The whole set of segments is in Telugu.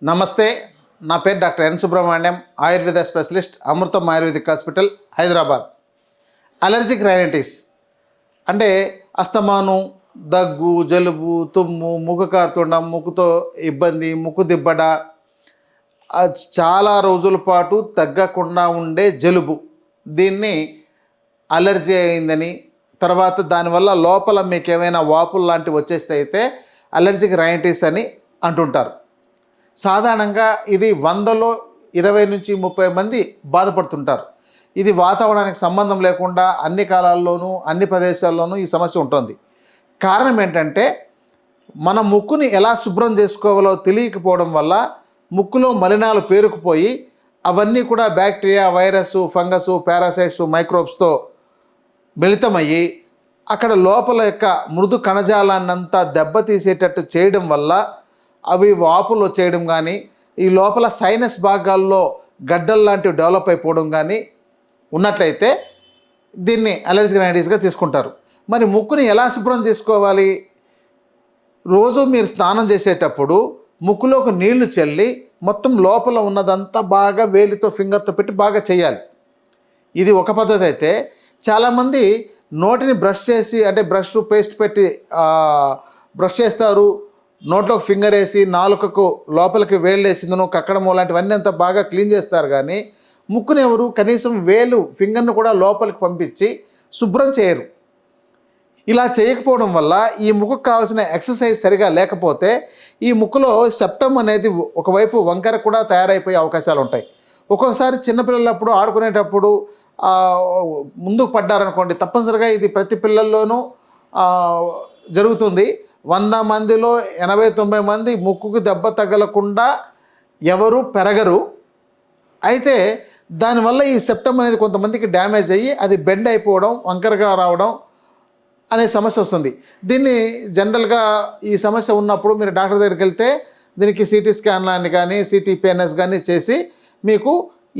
నమస్తే, నా పేరు doctor N Subrahmanyam, Ayurveda specialist, Amrutham Ayurvedic hospital, Hyderabad. Allergic rhinitis అంటే అస్తమాను, దగ్గు, జలుబు, తుమ్ము, ముక్కు కారుతుండడం, ముక్కుతో ఇబ్బంది, ముక్కు దిబ్బడ, చాలా రోజుల పాటు తగ్గకుండా ఉండే జలుబు. దీన్ని అలర్జీ అయిందని, తర్వాత దానివల్ల లోపల మీకు ఏమైనా వాపులు లాంటివి వచ్చేస్తే అయితే అలర్జిక్ రైనైటిస్ అని అంటుంటారు. సాధారణంగా ఇది 100లో 20 నుంచి 30 మంది బాధపడుతుంటారు. ఇది వాతావరణానికి సంబంధం లేకుండా అన్ని కాలాల్లోనూ అన్ని ప్రదేశాల్లోనూ ఈ సమస్య ఉంటుంది. కారణం ఏంటంటే మన ముక్కుని ఎలా శుభ్రం చేసుకోవాలో తెలియకపోవడం వల్ల ముక్కులో మలినాలు పేరుకుపోయి అవన్నీ కూడా బ్యాక్టీరియా, వైరస్, ఫంగస్, పారాసైట్స్, మైక్రోబ్స్తో మిళితమయ్యి అక్కడ లోపల యొక్క మృదు కణజాలాన్నంతా దెబ్బతీసేటట్టు చేయడం వల్ల అవి వాపులు వచ్చేయడం కానీ, ఈ లోపల సైనస్ భాగాల్లో గడ్డలు లాంటివి డెవలప్ అయిపోవడం కానీ ఉన్నట్లయితే దీన్ని అలర్జిక్ రైనైటిస్గా తీసుకుంటారు. మరి ముక్కుని ఎలా శుభ్రం చేసుకోవాలి? రోజు మీరు స్నానం చేసేటప్పుడు ముక్కులోకి నీళ్లు చల్లి మొత్తం లోపల ఉన్నదంతా బాగా వేలితో, ఫింగర్తో పెట్టి బాగా చేయాలి. ఇది ఒక పద్ధతి అయితే, చాలామంది నోటిని బ్రష్ చేసి, అంటే బ్రష్ పేస్ట్ పెట్టి బ్రష్ చేస్తారు, నోట్లోకి ఫింగర్ వేసి నాలుకకు లోపలికి వేలు వేసిందను కక్కడము లాంటివన్నీ అంతా బాగా క్లీన్ చేస్తారు. కానీ ముక్కుని ఎవరు కనీసం వేలు, ఫింగర్ను కూడా లోపలికి పంపించి శుభ్రం చేయరు. ఇలా చేయకపోవడం వల్ల ఈ ముక్కుకు కావాల్సిన ఎక్సర్సైజ్ సరిగా లేకపోతే ఈ ముక్కులో సెప్టమ్ అనేది ఒకవైపు వంకర కూడా తయారైపోయే అవకాశాలు ఉంటాయి. ఒక్కొక్కసారి చిన్నపిల్లలప్పుడు ఆడుకునేటప్పుడు ముందుకు పడ్డారనుకోండి, తప్పనిసరిగా ఇది ప్రతి పిల్లల్లోనూ జరుగుతుంది. 100 మందిలో 80-90 మంది ముక్కుకు దెబ్బ తగలకుండా ఎవరు పెరగరు. అయితే దానివల్ల ఈ సెప్టమ్ అనేది కొంతమందికి డ్యామేజ్ అయ్యి అది బెండ్ అయిపోవడం, వంకరగా రావడం అనే సమస్య వస్తుంది. దీన్ని జనరల్గా ఈ సమస్య ఉన్నప్పుడు మీరు డాక్టర్ దగ్గరికి వెళ్తే దీనికి సిటీ స్కాన్ లాంటి కానీ, సిటీపీఎన్ఎస్ కానీ చేసి మీకు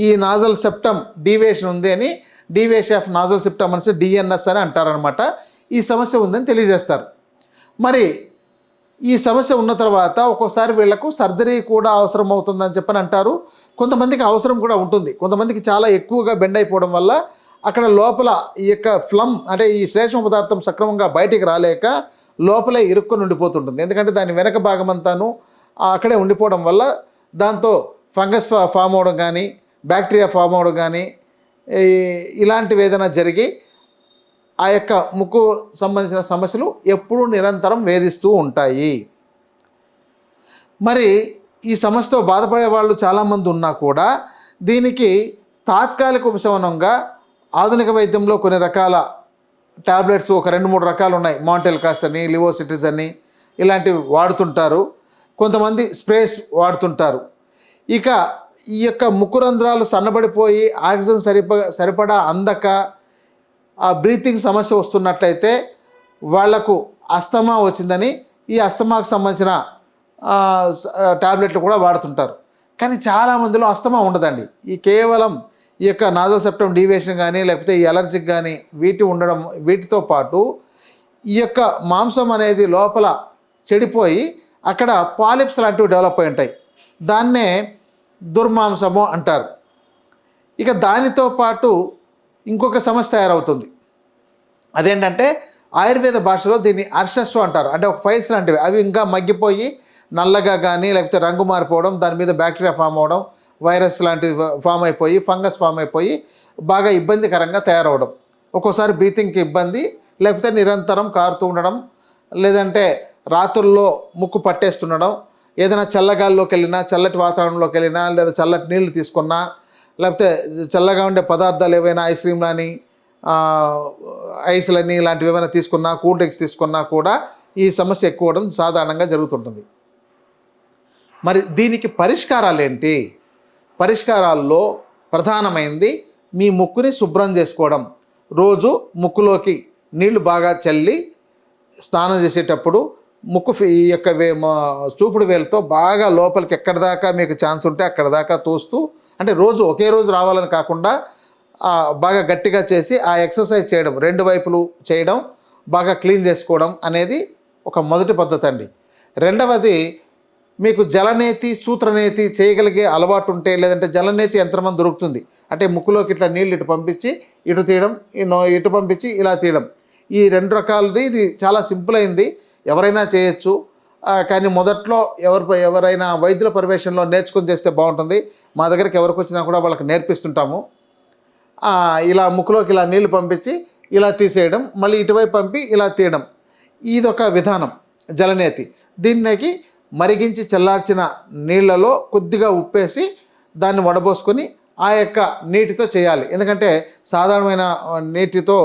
ఈ నాజల్ సెప్టమ్ డీవియేషన్ ఉంది అని, డీవియేషన్ ఆఫ్ నాజల్ సెప్టమ్ అనేసి డిఎన్ఎస్ అని అంటారనమాట. ఈ సమస్య ఉందని తెలియజేస్తారు. మరి ఈ సమస్య ఉన్న తర్వాత ఒక్కోసారి వీళ్లకు సర్జరీ కూడా అవసరం అవుతుందని చెప్పని అంటారు. కొంతమందికి అవసరం కూడా ఉంటుంది. కొంతమందికి చాలా ఎక్కువగా బెండ్ అయిపోవడం వల్ల అక్కడ లోపల ఈ యొక్క ఫ్లమ్, అంటే ఈ శ్లేష్మ పదార్థం సక్రమంగా బయటికి రాలేక లోపలే ఇరుక్కుని ఉండిపోతుంటుంది. ఎందుకంటే దాని వెనక భాగం అంతాను అక్కడే ఉండిపోవడం వల్ల దాంతో ఫంగస్ ఫామ్ అవడం కానీ, బ్యాక్టీరియా ఫామ్ అవడం కానీ ఇలాంటివి ఏదైనా జరిగి ఆ యొక్క ముక్కు సంబంధించిన సమస్యలు ఎప్పుడూ నిరంతరం వేధిస్తూ ఉంటాయి. మరి ఈ సమస్యతో బాధపడే వాళ్ళు చాలామంది ఉన్నా కూడా దీనికి తాత్కాలిక ఉపశమనంగా ఆధునిక వైద్యంలో కొన్ని రకాల టాబ్లెట్స్, ఒక 2-3 రకాలు ఉన్నాయి. మాంటెల్ కాస్ట్ అని, లివోసిట్రిస్ అని ఇలాంటివి వాడుతుంటారు. కొంతమంది స్ప్రేస్ వాడుతుంటారు. ఇక ఈ యొక్క ముక్కు రంధ్రాలు సన్నబడిపోయి ఆక్సిజన్ సరిపడా అందక ఆ బ్రీతింగ్ సమస్య వస్తున్నట్లయితే వాళ్లకు అస్తమా వచ్చిందని ఈ అస్తమాకు సంబంధించిన టాబ్లెట్లు కూడా వాడుతుంటారు. కానీ చాలామందిలో అస్తమా ఉండదండి. ఈ కేవలం ఈ యొక్క నాజల్ సెప్టమ్ డీవియేషన్ కానీ, లేకపోతే ఈ అలర్జిక్ కానీ వీటితో పాటు ఈ యొక్క మాంసం అనేది లోపల చెడిపోయి అక్కడ పాలిప్స్ లాంటివి డెవలప్ అయి ఉంటాయి. దాన్నే దుర్మాంసము అంటారు. ఇక దానితో పాటు ఇంకొక సమస్య తయారవుతుంది. అదేంటంటే ఆయుర్వేద భాషలో దీన్ని అర్షస్సు అంటారు. అంటే ఒక ఫైల్స్ లాంటివి, అవి ఇంకా మగ్గిపోయి నల్లగా కానీ, లేకపోతే రంగు మారిపోవడం, దాని మీద బ్యాక్టీరియా ఫామ్ అవడం, వైరస్ లాంటివి ఫామ్ అయిపోయి, ఫంగస్ ఫామ్ అయిపోయి బాగా ఇబ్బందికరంగా తయారవడం. ఒక్కోసారి బ్రీతింగ్కి ఇబ్బంది, లేకపోతే నిరంతరం కారుతూ ఉండడం, లేదంటే రాత్రుల్లో ముక్కు పట్టేస్తుండడం, ఏదైనా చల్లగాల్లోకి వెళ్ళినా, చల్లటి వాతావరణంలోకి వెళ్ళినా, లేదా చల్లటి నీళ్లు తీసుకున్నా, లేకపోతే చల్లగా ఉండే పదార్థాలు ఏవైనా ఐస్ క్రీమ్లని, ఐస్లని ఇలాంటివి ఏమైనా తీసుకున్నా, కూల్ డ్రింక్స్ తీసుకున్నా కూడా ఈ సమస్య ఎక్కువ అవడం సాధారణంగా జరుగుతుంటుంది. మరి దీనికి పరిష్కారాలు ఏంటి? పరిష్కారాల్లో ప్రధానమైనది మీ ముక్కుని శుభ్రం చేసుకోవడం. రోజు ముక్కులోకి నీళ్లు బాగా చల్లి స్నానం చేసేటప్పుడు ముక్కు ఈ యొక్క చూపుడు వేలుతో బాగా లోపలికి ఎక్కడి దాకా మీకు ఛాన్స్ ఉంటే అక్కడ దాకా తోస్తూ, అంటే రోజు ఒకే రోజు రావాలని కాకుండా బాగా గట్టిగా చేసి ఆ ఎక్సర్సైజ్ చేయడం, 2 వైపులు చేయడం, బాగా క్లీన్ చేసుకోవడం అనేది ఒక మొదటి పద్ధతి అండి. రెండవది మీకు జలనేతి సూత్రనేతి చేయగలిగే అలవాటు ఉంటే, లేదంటే జలనేతి యంత్రం దొరుకుతుంది. అంటే ముక్కులోకి ఇట్లా నీళ్ళు ఇటు పంపించి ఇటు తీయడం, ఇటు పంపించి ఇలా తీయడం. ఈ 2 రకాలది. ఇది చాలా సింపుల్ అయింది, ఎవరైనా చేయొచ్చు. కానీ మొదట్లో ఎవరైనా వైద్యుల పర్యవేక్షణలో నేర్చుకొని చేస్తే బాగుంటుంది. మా దగ్గరికి ఎవరికి వచ్చినా కూడా వాళ్ళకి నేర్పిస్తుంటాము. ఇలా ముక్కులోకి ఇలా నీళ్లు పంపించి ఇలా తీసేయడం, మళ్ళీ ఇటువైపు పంపి ఇలా తీయడం. ఇదొక విధానం జలనేతి. దీనికి మరిగించి చల్లార్చిన నీళ్లలో కొద్దిగా ఉప్పేసి దాన్ని వడబోసుకొని ఆ యొక్క నీటితో చేయాలి. ఎందుకంటే సాధారణమైన నీటితో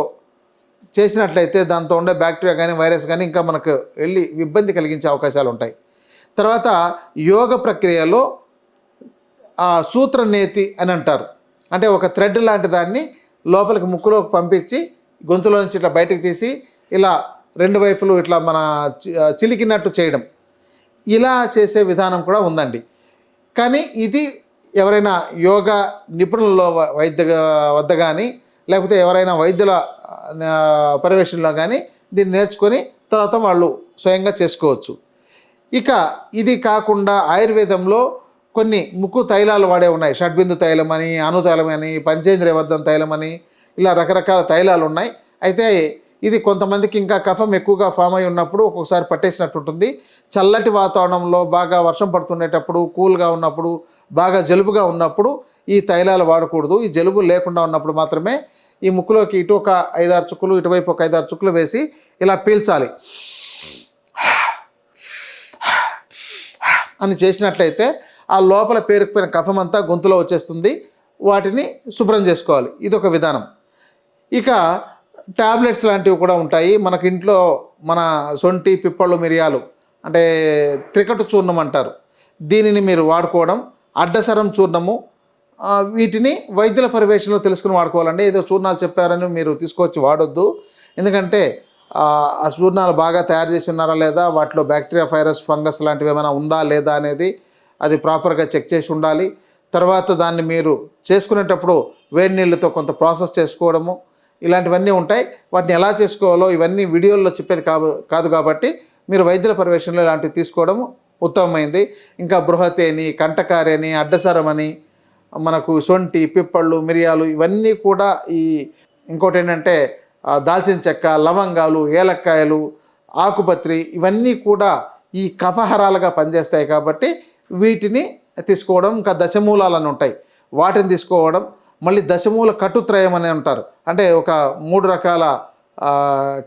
చేసినట్లయితే దాంతో ఉండే బ్యాక్టీరియా కానీ వైరస్ కానీ ఇంకా మనకు వెళ్ళి ఇబ్బంది కలిగించే అవకాశాలు ఉంటాయి. తర్వాత యోగ ప్రక్రియలో సూత్రనేతి అని అంటారు. అంటే ఒక థ్రెడ్ లాంటి దాన్ని లోపలికి ముక్కులోకి పంపించి గొంతులోంచి ఇట్లా బయటకు తీసి ఇలా 2 వైపులు ఇట్లా మన చిలికినట్టు చేయడం. ఇలా చేసే విధానం కూడా ఉందండి. కానీ ఇది ఎవరైనా యోగా నిపుణుల వద్ద కానీ, లేకపోతే ఎవరైనా వైద్యుల పర్యవేక్షణలో కానీ దీన్ని నేర్చుకొని తర్వాత వాళ్ళు స్వయంగా చేసుకోవచ్చు. ఇక ఇది కాకుండా ఆయుర్వేదంలో కొన్ని ముక్కు తైలాలు వాడే ఉన్నాయి. షడ్బిందు తైలం అని, అనుతైలం అని, పంచేంద్రియవర్ధన తైలం అని, ఇలా రకరకాల తైలాలు ఉన్నాయి. అయితే ఇది కొంతమందికి ఇంకా కఫం ఎక్కువగా ఫామ్ అయి ఉన్నప్పుడు ఒక్కొక్కసారి పట్టేసినట్టు ఉంటుంది. చల్లటి వాతావరణంలో బాగా వర్షం పడుతుండేటప్పుడు, కూల్గా ఉన్నప్పుడు, బాగా జలుబుగా ఉన్నప్పుడు ఈ తైలాలు వాడకూడదు. ఈ జలుబు లేకుండా ఉన్నప్పుడు మాత్రమే ఈ ముక్కులోకి ఇటు ఒక 5-6 చుక్కలు, ఇటువైపు ఒక 5-6 చుక్కలు వేసి ఇలా పీల్చాలి అని చేసినట్లయితే ఆ లోపల పేరుకుపోయిన కఫం అంతా గొంతులో వచ్చేస్తుంది. వాటిని శుభ్రం చేసుకోవాలి. ఇదొక విధానం. ఇక టాబ్లెట్స్ లాంటివి కూడా ఉంటాయి. మనకి ఇంట్లో మన సొంటి, పిప్పళ్ళు, మిరియాలు అంటే త్రికటు చూర్ణం అంటారు. దీనిని మీరు వాడుకోవడం. అడ్డసరం చూర్ణము, వీటిని వైద్యుల పర్యవేక్షణలో తెలుసుకుని వాడుకోవాలండి. ఏదో చూర్ణాలు చెప్పారని మీరు తీసుకొచ్చి వాడొద్దు. ఎందుకంటే ఆ చూర్ణాలు బాగా తయారు చేసి ఉన్నారా లేదా, వాటిలో బ్యాక్టీరియా, వైరస్, ఫంగస్ లాంటివి ఏమైనా ఉందా లేదా అనేది అది ప్రాపర్గా చెక్ చేసి ఉండాలి. తర్వాత దాన్ని మీరు చేసుకునేటప్పుడు వేడి నీళ్ళతో కొంత ప్రాసెస్ చేసుకోవడము, ఇలాంటివన్నీ ఉంటాయి. వాటిని ఎలా చేసుకోవాలో ఇవన్నీ వీడియోల్లో చెప్పేది కాదు కాబట్టి మీరు వైద్యుల పర్యవేక్షణలో ఇలాంటివి తీసుకోవడం ఉత్తమమైంది. ఇంకా బృహతేని, కంటకారేని, అడ్డసరమని, మనకు సొంటి, పిప్పళ్ళు, మిరియాలు ఇవన్నీ కూడా ఇంకోటి ఏంటంటే దాల్చిన చెక్క, లవంగాలు, ఏలక్కాయలు, ఆకుపత్రి ఇవన్నీ కూడా ఈ కఫహరాలుగా పనిచేస్తాయి కాబట్టి వీటిని తీసుకోవడం. ఇంకా దశమూలాలని ఉంటాయి, వాటిని తీసుకోవడం. మళ్ళీ దశమూల కటుత్రయం అని అంటారు. అంటే ఒక 3 రకాల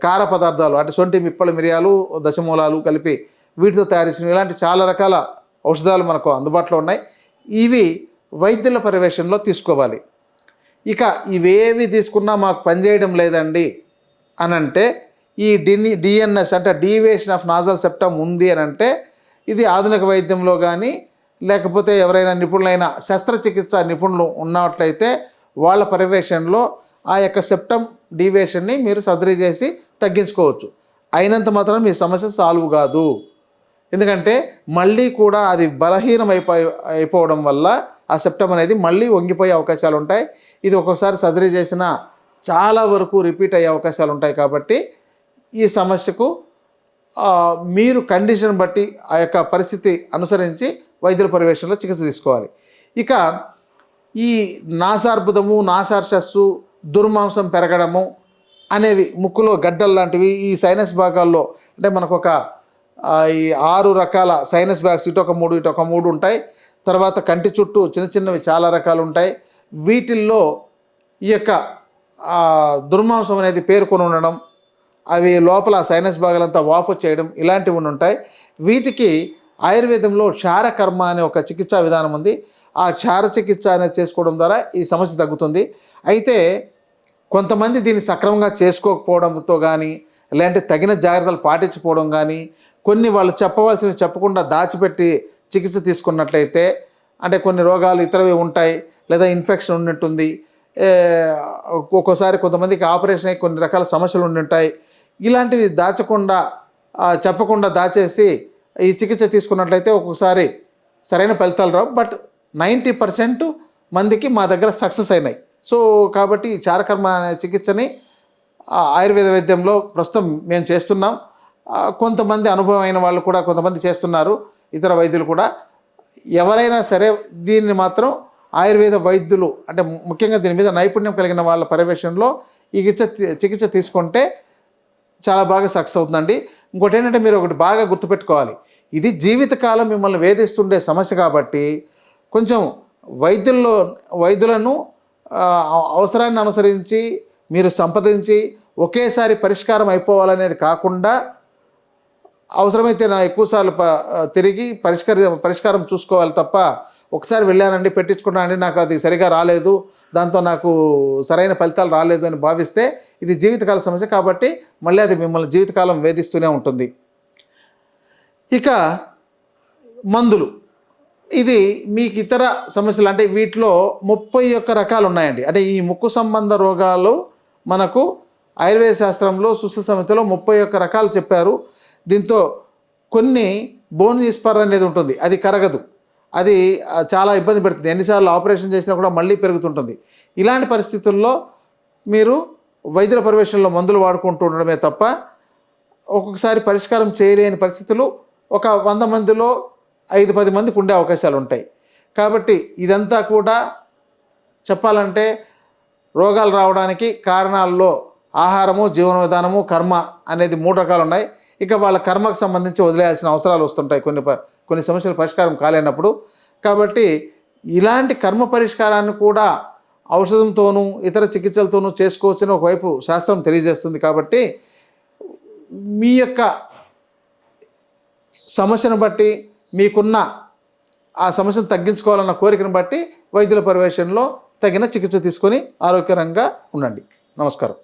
కార పదార్థాలు, అంటే సొంటి, పిప్పలు, మిరియాలు, దశమూలాలు కలిపి వీటితో తయారు చేసిన ఇలాంటి చాలా రకాల ఔషధాలు మనకు అందుబాటులో ఉన్నాయి. ఇవి వైద్యుల పర్యవేక్షణలో తీసుకోవాలి. ఇక ఇవేవి తీసుకున్నా మాకు పనిచేయడం లేదండి అని అంటే ఈ డిఎన్ఎస్ అంటే డీవియేషన్ ఆఫ్ నాజల్ సెప్టమ్ ఉంది అని అంటే ఇది ఆధునిక వైద్యంలో కానీ, లేకపోతే ఎవరైనా నిపుణులైన శస్త్రచికిత్స నిపుణులు ఉన్నట్లయితే వాళ్ళ పర్యవేక్షణలో ఆ యొక్క సెప్టమ్ డీవియేషన్ని మీరు సర్జరీ చేసి తగ్గించుకోవచ్చు. అయినంత మాత్రం మీ సమస్య సాల్వ్ కాదు. ఎందుకంటే మళ్ళీ కూడా అది బలహీనం అయిపోవడం వల్ల ఆ సెప్టమ్ అనేది మళ్ళీ వంగిపోయే అవకాశాలు ఉంటాయి. ఇది ఒక్కొక్కసారి సర్జరీ చేసినా చాలా వరకు రిపీట్ అయ్యే అవకాశాలు ఉంటాయి. కాబట్టి ఈ సమస్యకు మీరు కండిషన్ బట్టి ఆ యొక్క పరిస్థితి అనుసరించి వైద్యుల పర్యవేక్షణలో చికిత్స తీసుకోవాలి. ఇక ఈ నాసార్బుదము, నాసార్షస్సు, దుర్మాంసం పెరగడము అనేవి, ముక్కులో గడ్డలు లాంటివి ఈ సైనస్ భాగాల్లో, అంటే మనకు ఒక ఈ 6 రకాల సైనస్ బ్యాగ్స్, ఇటొక 3 ఉంటాయి. తర్వాత కంటి చుట్టూ చిన్న చిన్నవి చాలా రకాలు ఉంటాయి. వీటిల్లో ఈ యొక్క దుర్మాంసం అనేది పేరుకొని ఉండడం, అవి లోపల సైనస్ భాగాలంతా వాపు చేయడం, ఇలాంటివి ఉంటాయి. వీటికి ఆయుర్వేదంలో క్షారకర్మ అనే ఒక చికిత్సా విధానం ఉంది. ఆ క్షార చికిత్స అనేది చేసుకోవడం ద్వారా ఈ సమస్య తగ్గుతుంది. అయితే కొంతమంది దీన్ని సక్రమంగా చేసుకోకపోవడంతో కానీ, లేదంటే తగిన జాగ్రత్తలు పాటించకపోవడం కానీ, కొన్ని వాళ్ళు చెప్పవలసినవి చెప్పకుండా దాచిపెట్టి చికిత్స తీసుకున్నట్లయితే, అంటే కొన్ని రోగాలు ఇతరవి ఉంటాయి, లేదా ఇన్ఫెక్షన్ ఉన్నట్టుంది, ఒక్కోసారి కొంతమందికి ఆపరేషన్ అయ్యి కొన్ని రకాల సమస్యలు ఉంటాయి. ఇలాంటివి చెప్పకుండా దాచేసి ఈ చికిత్స తీసుకున్నట్లయితే ఒక్కొక్కసారి సరైన ఫలితాలు రావు. బట్ 90% మందికి మా దగ్గర సక్సెస్ అయినాయి. సో కాబట్టి ఈ క్షారకర్మ అనే చికిత్సని ఆయుర్వేద వైద్యంలో ప్రస్తుతం మేము చేస్తున్నాం. కొంతమంది అనుభవం అయిన వాళ్ళు కూడా కొంతమంది చేస్తున్నారు. ఇతర వైద్యులు కూడా ఎవరైనా సరే దీన్ని మాత్రం ఆయుర్వేద వైద్యులు అంటే ముఖ్యంగా దీని మీద నైపుణ్యం కలిగిన వాళ్ళ పర్యవేక్షణలో ఈ చికిత్స తీసుకుంటే చాలా బాగా సక్సెస్ అవుతుందండి. ఇంకోటి ఏంటంటే మీరు ఒకటి బాగా గుర్తుపెట్టుకోవాలి, ఇది జీవితకాలం మిమ్మల్ని వేధిస్తుండే సమస్య కాబట్టి కొంచెం వైద్యులను అవసరాన్ని అనుసరించి మీరు సంప్రదించి ఒకేసారి పరిష్కారం అయిపోవాలనేది కాకుండా అవసరమైతే నా ఎక్కువసార్లు తిరిగి పరిష్కారం చూసుకోవాలి తప్ప ఒకసారి వెళ్ళానండి పెట్టించుకున్నానండి నాకు అది సరిగా రాలేదు, దాంతో నాకు సరైన ఫలితాలు రాలేదు అని భావిస్తే ఇది జీవితకాల సమస్య కాబట్టి మళ్ళీ అది మిమ్మల్ని జీవితకాలం వేధిస్తూనే ఉంటుంది. ఇక మందులు, ఇది మీకు ఇతర సమస్యలు అంటే వీటిలో 31 రకాలు ఉన్నాయండి. అంటే ఈ ముక్కు సంబంధ రోగాలు మనకు ఆయుర్వేద శాస్త్రంలో సుశ్రుత సమితిలో 31 రకాలు చెప్పారు. దీంతో కొన్ని బోన్ విస్పర్ అనేది ఉంటుంది, అది కరగదు, అది చాలా ఇబ్బంది పెడుతుంది, ఎన్నిసార్లు ఆపరేషన్ చేసినా కూడా మళ్ళీ పెరుగుతుంటుంది. ఇలాంటి పరిస్థితుల్లో మీరు వైద్యుల పర్యవేక్షణలో మందులు వాడుకుంటూ ఉండడమే తప్ప ఒక్కొక్కసారి పరిష్కారం చేయలేని పరిస్థితులు ఒక 100 మందిలో 5-10 మందికి ఉండే అవకాశాలు ఉంటాయి. కాబట్టి ఇదంతా కూడా చెప్పాలంటే రోగాలు రావడానికి కారణాల్లో ఆహారము, జీవన విధానము, కర్మ అనేది 3 రకాలు ఉన్నాయి. ఇక వాళ్ళ కర్మకు సంబంధించి వదిలేయాల్సిన అవసరాలు వస్తుంటాయి కొన్ని సమస్యలు పరిష్కారం కాలేనప్పుడు. కాబట్టి ఇలాంటి కర్మ పరిష్కారాన్ని కూడా ఔషధంతోనూ ఇతర చికిత్సలతోనూ చేసుకోవచ్చని ఒకవైపు శాస్త్రం తెలియజేస్తుంది. కాబట్టి మీ యొక్క సమస్యను బట్టి మీకున్న ఆ సమస్యను తగ్గించుకోవాలన్న కోరికను బట్టి వైద్యుల పర్యవేక్షణలో తగిన చికిత్స తీసుకొని ఆరోగ్యకరంగా ఉండండి. నమస్కారం.